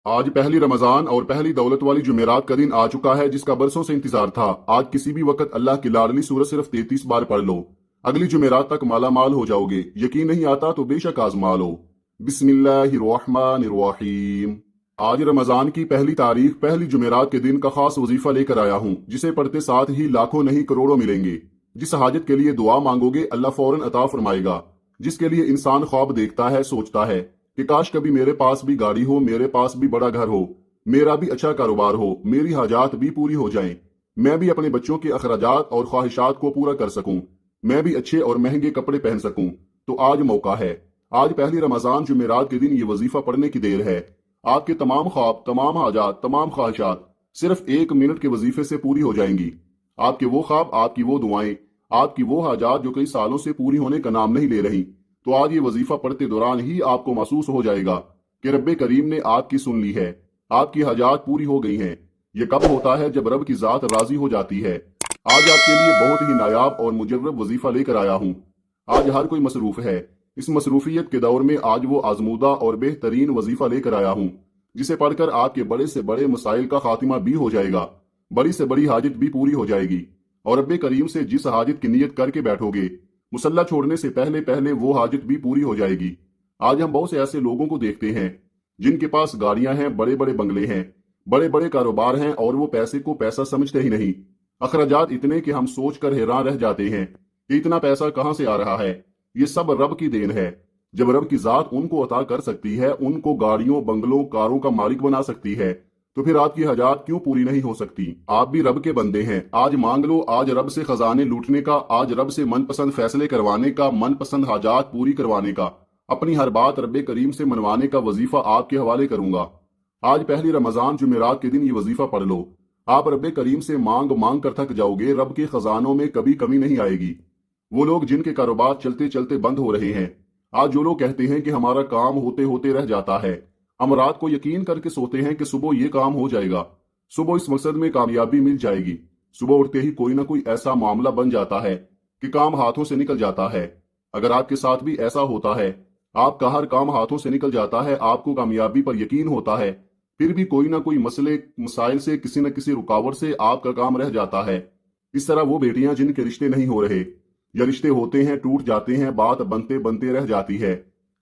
آج پہلی رمضان اور پہلی دولت والی جمعرات کا دن آ چکا ہے، جس کا برسوں سے انتظار تھا۔ آج کسی بھی وقت اللہ کی لاڈلی سورت صرف 33 بار پڑھ لو، اگلی جمعرات تک مالا مال ہو جاؤ گے۔ یقین نہیں آتا تو بے شک آزما لو۔ بسم اللہ الرحمن الرحیم۔ آج رمضان کی پہلی تاریخ پہلی جمعرات کے دن کا خاص وظیفہ لے کر آیا ہوں، جسے پڑھتے ساتھ ہی لاکھوں نہیں کروڑوں ملیں گے۔ جس حاجت کے لیے دعا مانگو گے اللہ فوراً عطا فرمائے گا۔ جس کے لیے انسان خواب دیکھتا ہے، سوچتا ہے کہ کاش کبھی میرے پاس بھی گاڑی ہو، میرے پاس بھی بڑا گھر ہو، میرا بھی اچھا کاروبار ہو، میری حاجات بھی پوری ہو جائیں، میں بھی اپنے بچوں کے اخراجات اور خواہشات کو پورا کر سکوں، میں بھی اچھے اور مہنگے کپڑے پہن سکوں۔ تو آج موقع ہے۔ آج پہلی رمضان جمعرات کے دن یہ وظیفہ پڑھنے کی دیر ہے۔ آپ کے تمام خواب، تمام حاجات، تمام خواہشات صرف 1 منٹ کے وظیفے سے پوری ہو جائیں گی۔ آپ کے وہ خواب، آپ کی وہ دعائیں، آپ کی وہ حاجات جو کئی سالوں سے پوری ہونے کا نام نہیں لے رہی، تو آج یہ وظیفہ پڑھتے دوران ہی آپ کو محسوس ہو جائے گا کہ رب کریم نے آپ کی سن لی ہے، آپ کی حاجات پوری ہو گئی ہیں۔ یہ کب ہوتا ہے؟ جب رب کی ذات راضی ہو جاتی ہے۔ آج آپ کے لیے بہت ہی نایاب اور مجرب وظیفہ لے کر آیا ہوں۔ آج ہر کوئی مصروف ہے۔ اس مصروفیت کے دور میں آج وہ آزمودہ اور بہترین وظیفہ لے کر آیا ہوں، جسے پڑھ کر آپ کے بڑے سے بڑے مسائل کا خاتمہ بھی ہو جائے گا، بڑی سے بڑی حاجت بھی پوری ہو جائے گی، اور رب کریم سے جس حاجت کی نیت کر کے بیٹھو گے، مصلی چھوڑنے سے پہلے پہلے وہ حاجت بھی پوری ہو جائے گی۔ آج ہم بہت سے ایسے لوگوں کو دیکھتے ہیں جن کے پاس گاڑیاں ہیں، بڑے بڑے بنگلے ہیں، بڑے بڑے کاروبار ہیں، اور وہ پیسے کو پیسہ سمجھتے ہی نہیں۔ اخراجات اتنے کہ ہم سوچ کر حیران رہ جاتے ہیں کہ اتنا پیسہ کہاں سے آ رہا ہے۔ یہ سب رب کی دین ہے۔ جب رب کی ذات ان کو عطا کر سکتی ہے، ان کو گاڑیوں، بنگلوں، کاروں کا مالک بنا سکتی ہے، تو پھر آپ کی حاجات کیوں پوری نہیں ہو سکتی؟ آپ بھی رب کے بندے ہیں۔ آج مانگ لو، آج رب سے خزانے لوٹنے کا، آج رب سے من پسند فیصلے کروانے کا، من پسند حاجات پوری کروانے کا، اپنی ہر بات رب کریم سے منوانے کا وظیفہ آپ کے حوالے کروں گا۔ آج پہلی رمضان جمعرات کے دن یہ وظیفہ پڑھ لو۔ آپ رب کریم سے مانگ مانگ کر تھک جاؤ گے، رب کے خزانوں میں کبھی کمی نہیں آئے گی۔ وہ لوگ جن کے کاروبار چلتے چلتے بند ہو رہے ہیں، آج جو لوگ کہتے ہیں کہ ہمارا کام ہوتے ہوتے رہ جاتا ہے، ہم رات کو یقین کر کے سوتے ہیں کہ صبح یہ کام ہو جائے گا، صبح اس مقصد میں کامیابی مل جائے گی، صبح اٹھتے ہی کوئی نہ کوئی ایسا معاملہ بن جاتا ہے کہ کام ہاتھوں سے نکل جاتا ہے۔ اگر آپ کے ساتھ بھی ایسا ہوتا ہے، آپ کا ہر کام ہاتھوں سے نکل جاتا ہے، آپ کو کامیابی پر یقین ہوتا ہے، پھر بھی کوئی نہ کوئی مسئلے مسائل سے، کسی نہ کسی رکاوٹ سے آپ کا کام رہ جاتا ہے۔ اس طرح وہ بیٹیاں جن کے رشتے نہیں ہو رہے، یا رشتے ہوتے ہیں ٹوٹ جاتے ہیں، بات بنتے بنتے رہ جاتی ہے،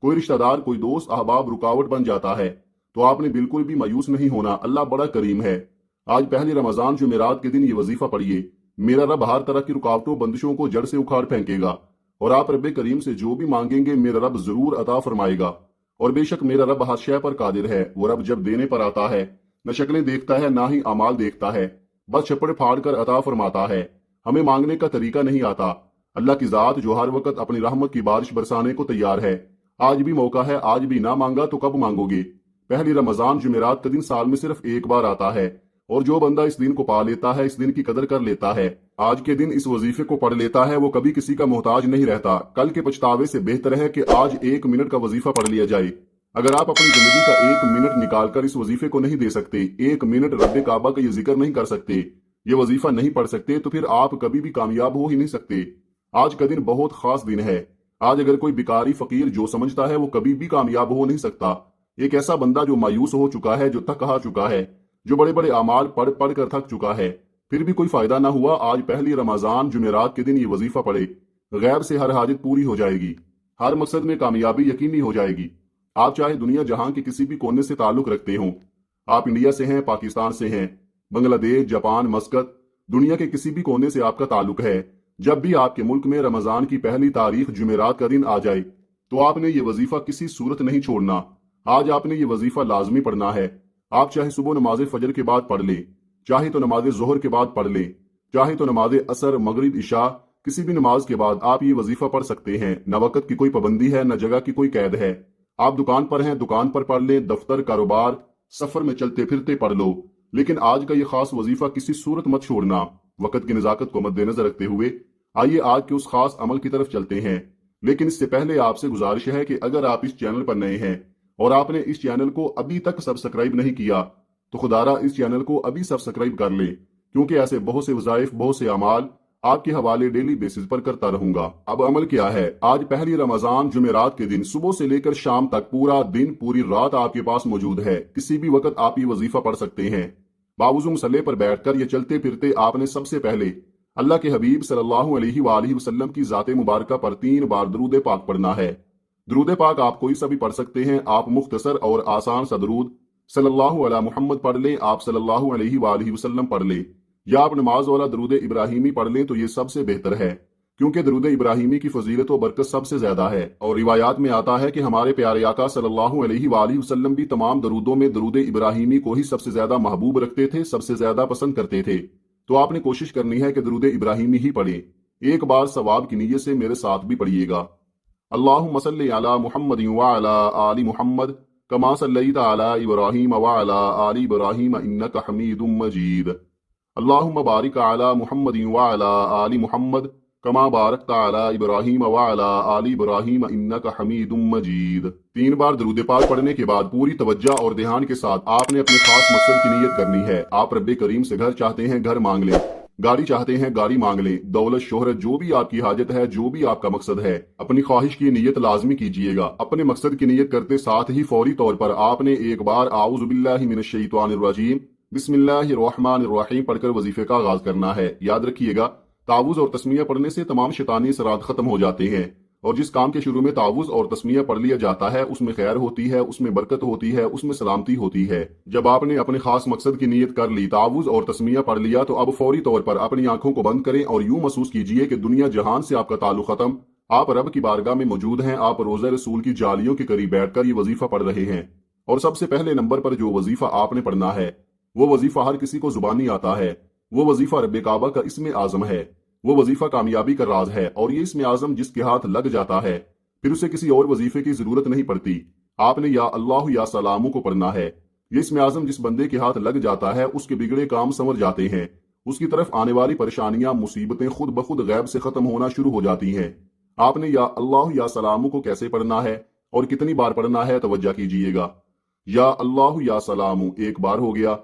کوئی رشتہ دار، کوئی دوست احباب رکاوٹ بن جاتا ہے، تو آپ نے بالکل بھی مایوس نہیں ہونا۔ اللہ بڑا کریم ہے۔ آج پہلی رمضان جمعرات کے دن یہ وظیفہ پڑھیے۔ میرا رب ہر طرح کی رکاوٹوں، بندشوں کو جڑ سے اکھاڑ پھینکے گا، اور آپ رب کریم سے جو بھی مانگیں گے میرا رب ضرور عطا فرمائے گا۔ اور بے شک میرا رب ہر شے پر قادر ہے۔ وہ رب جب دینے پر آتا ہے، نہ شکلیں دیکھتا ہے، نہ ہی اعمال دیکھتا ہے، بس چھپڑ پھاڑ کر عطا فرماتا ہے۔ ہمیں مانگنے کا طریقہ نہیں آتا۔ اللہ کی ذات جو ہر وقت اپنی رحمت کی بارش برسانے کو تیار ہے۔ آج بھی موقع ہے، آج بھی نہ مانگا تو کب مانگو گے؟ پہلی رمضان جمعرات کا دن سال میں صرف ایک بار آتا ہے، اور جو بندہ اس دن کو پا لیتا ہے، اس دن کی قدر کر لیتا ہے، آج کے دن اس وظیفے کو پڑھ لیتا ہے، وہ کبھی کسی کا محتاج نہیں رہتا۔ کل کے پچھتاوے سے بہتر ہے کہ آج 1 منٹ کا وظیفہ پڑھ لیا جائے۔ اگر آپ اپنی زندگی کا 1 منٹ نکال کر اس وظیفے کو نہیں دے سکتے، 1 منٹ رب کعبہ کا یہ ذکر نہیں کر سکتے، یہ وظیفہ نہیں پڑھ سکتے، تو پھر آپ کبھی بھی کامیاب ہو ہی نہیں سکتے۔ آج کا دن بہت خاص دن ہے۔ آج اگر کوئی بیکاری فقیر جو سمجھتا ہے وہ کبھی بھی کامیاب ہو نہیں سکتا، ایک ایسا بندہ جو مایوس ہو چکا ہے، جو تھک ہار چکا ہے، جو بڑے بڑے اعمال پڑھ پڑھ کر تھک چکا ہے، پھر بھی کوئی فائدہ نہ ہوا، آج پہلی رمضان جمعرات کے دن یہ وظیفہ پڑھے، غیب سے ہر حاجت پوری ہو جائے گی، ہر مقصد میں کامیابی یقینی ہو جائے گی۔ آپ چاہے دنیا جہاں کے کسی بھی کونے سے تعلق رکھتے ہوں، آپ انڈیا سے ہیں، پاکستان سے ہیں، بنگلہ دیش، جاپان، مسقط، دنیا کے کسی بھی کونے سے آپ کا تعلق ہے، جب بھی آپ کے ملک میں رمضان کی پہلی تاریخ جمعرات کا دن آ جائے تو آپ نے یہ وظیفہ کسی صورت نہیں چھوڑنا۔ آج آپ نے یہ وظیفہ لازمی پڑھنا ہے۔ آپ چاہے صبح نماز فجر کے بعد پڑھ لیں، چاہے تو نماز ظہر کے بعد پڑھ لیں، چاہے تو نماز عصر، مغرب، عشاء، کسی بھی نماز کے بعد آپ یہ وظیفہ پڑھ سکتے ہیں۔ نہ وقت کی کوئی پابندی ہے، نہ جگہ کی کوئی قید ہے۔ آپ دکان پر ہیں، دکان پر پڑھ لیں، دفتر، کاروبار، سفر میں چلتے پھرتے پڑھ لو، لیکن آج کا یہ خاص وظیفہ کسی صورت مت چھوڑنا۔ وقت کی نزاکت کو مد نظر رکھتے ہوئے آئیے آج کے اس خاص عمل کی طرف چلتے ہیں۔ لیکن اس سے پہلے آپ سے گزارش ہے کہ اگر آپ اس چینل پر نئے ہیں اور آپ نے اس چینل کو ابھی تک سبسکرائب نہیں کیا تو خدارا اس چینل کو ابھی سبسکرائب کر لیں، کیونکہ ایسے بہت سے وظائف، بہت سے اعمال آپ کے حوالے ڈیلی بیسس پر کرتا رہوں گا۔ اب عمل کیا ہے؟ آج پہلی رمضان جمعرات کے دن صبح سے لے کر شام تک پورا دن پوری رات آپ کے پاس موجود ہے۔ کسی بھی وقت آپ یہ وظیفہ پڑھ سکتے ہیں۔ باوضو مصلی پر بیٹھ کر یا چلتے پھرتے آپ نے سب سے پہلے اللہ کے حبیب صلی اللہ علیہ وآلہ وسلم کی ذات مبارکہ پر 3 بار درود پاک پڑھنا ہے۔ درود پاک آپ کوئی سا بھی پڑھ سکتے ہیں۔ آپ مختصر اور آسان سا درود صلی اللہ علی محمد پڑھ لیں، آپ صلی اللہ علیہ وآلہ وسلم پڑھ لیں، یا آپ نماز والا درود ابراہیمی پڑھ لیں تو یہ سب سے بہتر ہے، کیونکہ درود ابراہیمی کی فضیلت و برکت سب سے زیادہ ہے۔ اور روایات میں آتا ہے کہ ہمارے پیارے آقا صلی اللہ علیہ وآلہ وسلم بھی تمام درودوں میں درود ابراہیمی کو ہی سب سے زیادہ محبوب رکھتے تھے، سب سے زیادہ پسند کرتے تھے۔ تو آپ نے کوشش کرنی ہے کہ درود ابراہیمی ہی پڑھیں۔ ایک بار ثواب کی نیت سے میرے ساتھ بھی پڑھیے گا۔ اللہم صلی علی محمد وعلی آل محمد کما صلیت علی ابراہیم وعلی آل ابراہیم انک حمید مجید۔ اللہم بارک علی محمد وعلی آل محمد کما بارکت علی ابراہیم وعلی آل ابراہیم انک حمید مجید۔ 3 بار درود پاک پڑھنے کے بعد پوری توجہ اور دھیان کے ساتھ آپ نے اپنے خاص مقصد کی نیت کرنی ہے۔ آپ رب کریم سے گھر چاہتے ہیں، گھر مانگ لیں، گاڑی چاہتے ہیں، گاڑی مانگ لیں، دولت شہرت جو بھی آپ کی حاجت ہے، جو بھی آپ کا مقصد ہے، اپنی خواہش کی نیت لازمی کیجئے گا۔ اپنے مقصد کی نیت کرتے ساتھ ہی فوری طور پر آپ نے ایک بار اعوذ باللہ من الشیطان الرجیم بسم اللہ الرحمن الرحیم پڑھ کر وظیفے کا آغاز کرنا ہے۔ یاد رکھیے گا، تعوذ اور تسمیہ پڑھنے سے تمام شیطانی اثرات ختم ہو جاتے ہیں، اور جس کام کے شروع میں تعوذ اور تسمیہ پڑھ لیا جاتا ہے اس میں خیر ہوتی ہے، اس میں برکت ہوتی ہے، اس میں سلامتی ہوتی ہے۔ جب آپ نے اپنے خاص مقصد کی نیت کر لی، تعوذ اور تسمیہ پڑھ لیا، تو اب فوری طور پر اپنی آنکھوں کو بند کریں اور یوں محسوس کیجئے کہ دنیا جہان سے آپ کا تعلق ختم، آپ رب کی بارگاہ میں موجود ہیں، آپ روضہ رسول کی جالیوں کے قریب بیٹھ کر یہ وظیفہ پڑھ رہے ہیں۔ اور سب سے پہلے نمبر پر جو وظیفہ آپ نے پڑھنا ہے وہ وظیفہ ہر کسی کو زبانی آتا ہے، وہ وظیفہ رب کعبہ کا اسم اعظم ہے، وہ وظیفہ کامیابی کا راز ہے، اور یہ اسم اعظم جس کے ہاتھ لگ جاتا ہے پھر اسے کسی اور وظیفے کی ضرورت نہیں پڑتی۔ آپ نے یا اللہ یا سلامو کو پڑھنا ہے۔ یہ اسم اعظم جس بندے کے ہاتھ لگ جاتا ہے اس کے بگڑے کام سنور جاتے ہیں، اس کی طرف آنے والی پریشانیاں مصیبتیں خود بخود غیب سے ختم ہونا شروع ہو جاتی ہیں۔ آپ نے یا اللہ یا سلامو کو کیسے پڑھنا ہے اور کتنی بار پڑھنا ہے توجہ کیجئے گا۔ یا اللہ یا سلامو 1 بار ہو گیا،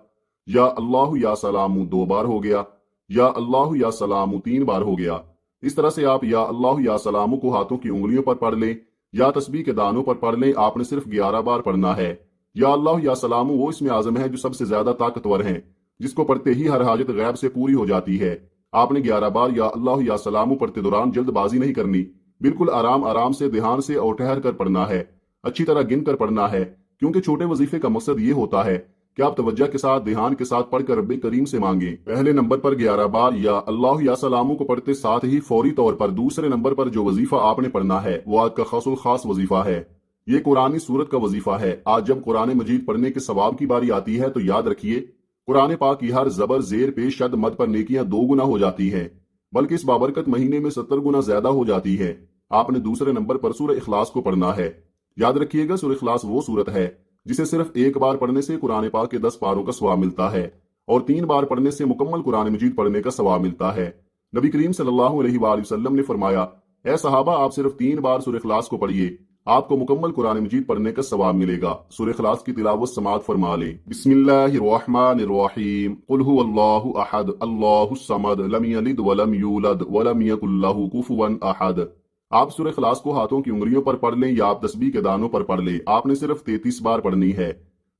یا اللہ یا سلامو 2 بار ہو گیا، یا اللہ یا سلامو 3 بار ہو گیا۔ اس طرح سے آپ یا اللہ یا سلامو کو ہاتھوں کی انگلیوں پر پڑھ لیں یا تسبیح کے دانوں پر پڑھ لیں۔ آپ نے صرف 11 بار پڑھنا ہے۔ یا اللہ یا سلامو وہ اسم اعظم ہے جو سب سے زیادہ طاقتور ہیں، جس کو پڑھتے ہی ہر حاجت غیب سے پوری ہو جاتی ہے۔ آپ نے 11 بار یا اللہ یا سلامو پڑھتے دوران جلد بازی نہیں کرنی، بالکل آرام آرام سے، دھیان سے اور ٹھہر کر پڑھنا ہے، اچھی طرح گن کر پڑھنا ہے، کیونکہ چھوٹے وظیفے کا مقصد یہ ہوتا ہے کہ آپ توجہ کے ساتھ، دھیان کے ساتھ پڑھ کر رب کریم سے مانگیں۔ پہلے نمبر پر 11 بار یا اللہ یا سلامو کو پڑھتے ساتھ ہی فوری طور پر دوسرے نمبر پر جو وظیفہ آپ نے پڑھنا ہے وہ آج کا خاص الخاص وظیفہ ہے۔ یہ قرآنی سورت کا وظیفہ ہے۔ آج جب قرآن مجید پڑھنے کے ثواب کی باری آتی ہے تو یاد رکھیے، قرآن پاک کی ہر زبر زیر پیش شد مد پر نیکیاں 2 گنا ہو جاتی ہیں، بلکہ اس بابرکت مہینے میں 70 گنا زیادہ ہو جاتی ہے۔ آپ نے دوسرے نمبر پر سورہ اخلاص کو پڑھنا ہے۔ یاد رکھیے گا، سورہ اخلاص وہ سورت ہے جسے صرف 1 بار پڑھنے سے قرآن پاک کے 10 پاروں کا ثواب ملتا ہے، اور 3 بار پڑھنے سے مکمل قرآن مجید پڑھنے کا ثواب ملتا ہے۔ نبی کریم صلی اللہ علیہ وآلہ وسلم نے فرمایا، اے صحابہ، آپ صرف 3 بار سورہ اخلاص کو پڑھیے، آپ کو مکمل قرآن مجید پڑھنے کا ثواب ملے گا۔ سورہ اخلاص کی تلاوت سماعت فرما لیں۔ بسم اللہ الرحمن الرحیم، قل هو اللہ احد اللہ الصمد لم یلد ولم یولد ولم یکن لہ کفوا احد۔ آپ سورہ اخلاص کو ہاتھوں کی انگلیوں پر پڑھ لیں یا آپ تسبیح کے دانوں پر پڑھ لیں۔ آپ نے صرف 33 بار پڑھنی ہے۔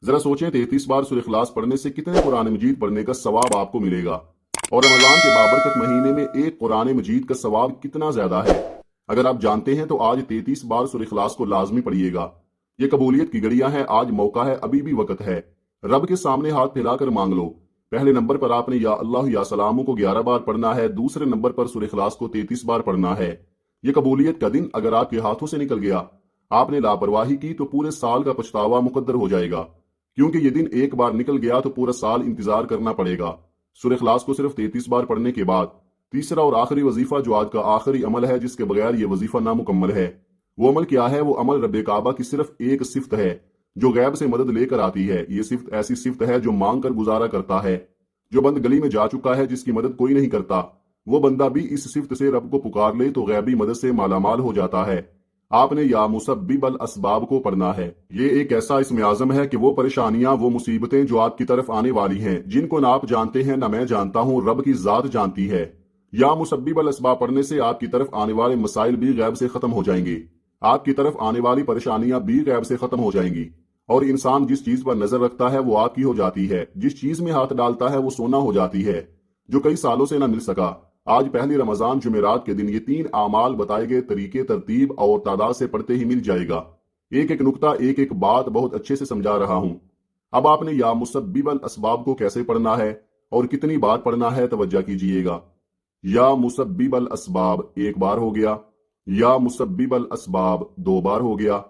ذرا سوچیں، 33 بار سورہ اخلاص پڑھنے سے کتنے قرآن مجید پڑھنے کا ثواب آپ کو ملے گا، اور رمضان کے بابرکت مہینے میں 1 قرآن مجید کا ثواب کتنا زیادہ ہے۔ اگر آپ جانتے ہیں تو آج 33 بار سورہ اخلاص کو لازمی پڑھیے گا۔ یہ قبولیت کی گھڑیاں ہیں، آج موقع ہے، ابھی بھی وقت ہے۔ رب کے سامنے ہاتھ پھیلا کر مانگ لو۔ پہلے نمبر پر آپ نے یا اللہ یا سلامو کو 11 بار پڑھنا ہے، دوسرے نمبر پر سورہ اخلاص کو 33 بار پڑھنا ہے۔ یہ قبولیت کا دن اگر آپ کے ہاتھوں سے نکل گیا، آپ نے لاپرواہی کی، تو پورے سال کا پچھتاوا مقدر ہو جائے گا، کیونکہ یہ دن ایک بار نکل گیا تو پورا سال انتظار کرنا پڑے گا۔ سورہ اخلاص کو صرف 33 بار پڑھنے کے بعد تیسرا اور آخری وظیفہ جو آج کا آخری عمل ہے، جس کے بغیر یہ وظیفہ نامکمل ہے، وہ عمل کیا ہے؟ وہ عمل رب کعبہ کی صرف ایک صفت ہے جو غیب سے مدد لے کر آتی ہے۔ یہ صفت ایسی صفت ہے جو مانگ کر گزارا کرتا ہے۔ جو بند گلی میں جا چکا ہے، جس کی مدد کوئی نہیں کرتا، وہ بندہ بھی اس صفت سے رب کو پکار لے تو غیبی مدد سے مالا مال ہو جاتا ہے۔ آپ نے یا مسبب الاسباب کو پڑھنا ہے۔ یہ ایک ایسا اسم اعظم ہے کہ وہ پریشانیاں، وہ مصیبتیں جو آپ کی طرف آنے والی ہیں، جن کو نہ آپ جانتے ہیں نہ میں جانتا ہوں، رب کی ذات جانتی ہے۔ یا مسبب الاسباب پڑھنے سے آپ کی طرف آنے والے مسائل بھی غیب سے ختم ہو جائیں گے، آپ کی طرف آنے والی پریشانیاں بھی غیب سے ختم ہو جائیں گی، اور انسان جس چیز پر نظر رکھتا ہے وہ آپ کی ہو جاتی ہے، جس چیز میں ہاتھ ڈالتا ہے وہ سونا ہو جاتی ہے، جو کئی سالوں سے نہ مل سکا۔ آج پہلی رمضان جمعرات کے دن یہ 3 اعمال بتائے گئے طریقے ترتیب اور تعداد سے پڑھتے ہی مل جائے گا۔ ایک ایک نقطہ ایک ایک بات بہت اچھے سے سمجھا رہا ہوں۔ اب آپ نے یا مسبب الاسباب کو کیسے پڑھنا ہے اور کتنی بار پڑھنا ہے توجہ کیجئے گا۔ یا مسبب الاسباب 1 بار ہو گیا، یا مسبب الاسباب 2 بار ہو گیا،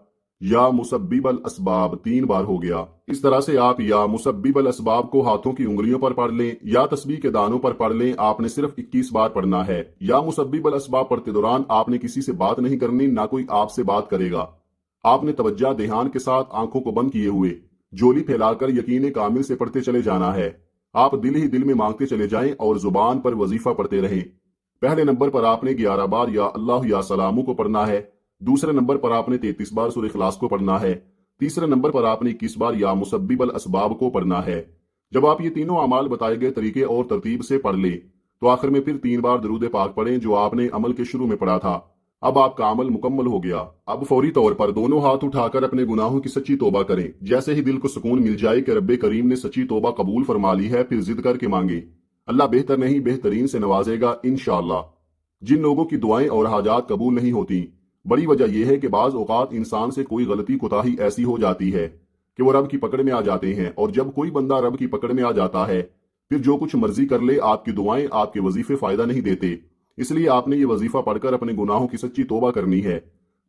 یا مسبب الاسباب 3 بار ہو گیا۔ اس طرح سے آپ یا مسبب الاسباب کو ہاتھوں کی انگلیوں پر پڑھ لیں یا تسبیح کے دانوں پر پڑھ لیں، آپ نے صرف 21 بار پڑھنا ہے۔ یا مسبب الاسباب پڑھتے دوران آپ نے کسی سے بات نہیں کرنی، نہ کوئی آپ سے بات کرے گا۔ آپ نے توجہ دھیان کے ساتھ آنکھوں کو بند کیے ہوئے جولی پھیلا کر یقین کامل سے پڑھتے چلے جانا ہے۔ آپ دل ہی دل میں مانگتے چلے جائیں اور زبان پر وظیفہ پڑھتے رہیں۔ پہلے نمبر پر آپ نے 11 بار یا اللہ یا سلامو کو پڑھنا ہے، دوسرے نمبر پر آپ نے 33 بار سورہ اخلاص کو پڑھنا ہے، تیسرے نمبر پر آپ نے 21 بار یا مسبب الاسباب کو پڑھنا ہے۔ جب آپ یہ تینوں اعمال بتائے گئے طریقے اور ترتیب سے پڑھ لیں تو آخر میں پھر 3 بار درود پاک پڑھیں جو آپ نے عمل کے شروع میں پڑھا تھا۔ اب آپ کا عمل مکمل ہو گیا۔ اب فوری طور پر دونوں ہاتھ اٹھا کر اپنے گناہوں کی سچی توبہ کریں۔ جیسے ہی دل کو سکون مل جائے کہ رب کریم نے سچی توبہ قبول فرما لی ہے، پھر ضد کر کے مانگے، اللہ بہتر نہیں بہترین سے نوازے گا انشاءاللہ۔ جن لوگوں کی دعائیں اور حاجات قبول نہیں ہوتی، بڑی وجہ یہ ہے کہ بعض اوقات انسان سے کوئی غلطی کوتاہی ایسی ہو جاتی ہے کہ وہ رب کی پکڑ میں آ جاتے ہیں، اور جب کوئی بندہ رب کی پکڑ میں آ جاتا ہے پھر جو کچھ مرضی کر لے، آپ کی دعائیں آپ کے وظیفے فائدہ نہیں دیتے۔ اس لیے آپ نے یہ وظیفہ پڑھ کر اپنے گناہوں کی سچی توبہ کرنی ہے۔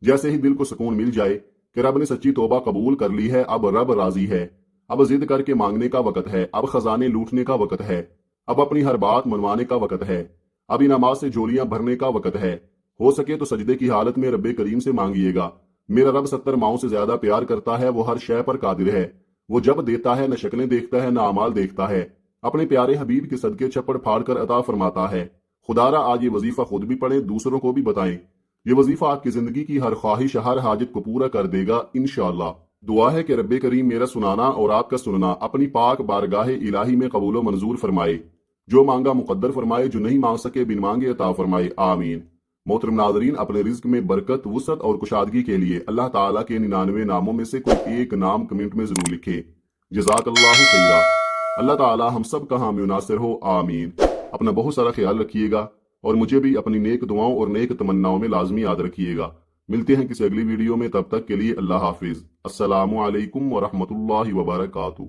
جیسے ہی دل کو سکون مل جائے کہ رب نے سچی توبہ قبول کر لی ہے، اب رب راضی ہے، اب ضد کر کے مانگنے کا وقت ہے، اب خزانے لوٹنے کا وقت ہے، اب اپنی ہر بات منوانے کا وقت ہے، اب انعامات سے جولیاں بھرنے کا وقت ہے۔ ہو سکے تو سجدے کی حالت میں رب کریم سے مانگیے گا۔ میرا رب 70 ماؤں سے زیادہ پیار کرتا ہے، وہ ہر شے پر قادر ہے، وہ جب دیتا ہے نہ شکلیں دیکھتا ہے نہ اعمال دیکھتا ہے، اپنے پیارے حبیب کے صدقے چھپڑ پھاڑ کر عطا فرماتا ہے۔ خدارا آج یہ وظیفہ خود بھی پڑھیں، دوسروں کو بھی بتائیں۔ یہ وظیفہ آپ کی زندگی کی ہر خواہش ہر حاجت کو پورا کر دے گا انشاءاللہ۔ دعا ہے کہ رب کریم میرا سنانا اور آپ کا سننا اپنی پاک بارگاہ الہی میں قبول و منظور فرمائے، جو مانگا مقدر فرمائے، جو نہیں مانگ سکے بن مانگے عطا فرمائے، آمین۔ محترم ناظرین، اپنے رزق میں برکت، وسعت اور کشادگی کے لیے اللہ تعالیٰ کے 99 ناموں میں سے کوئی ایک نام کمنٹ میں ضرور لکھیں۔ جزاک اللہ خیرا۔ اللہ تعالیٰ ہم سب کا حامی و ناصر ہو، آمین۔ اپنا بہت سارا خیال رکھیے گا اور مجھے بھی اپنی نیک دعاؤں اور نیک تمناؤں میں لازمی یاد رکھیے گا۔ ملتے ہیں کسی اگلی ویڈیو میں، تب تک کے لیے اللہ حافظ۔ السلام علیکم ورحمۃ اللہ وبرکاتہ۔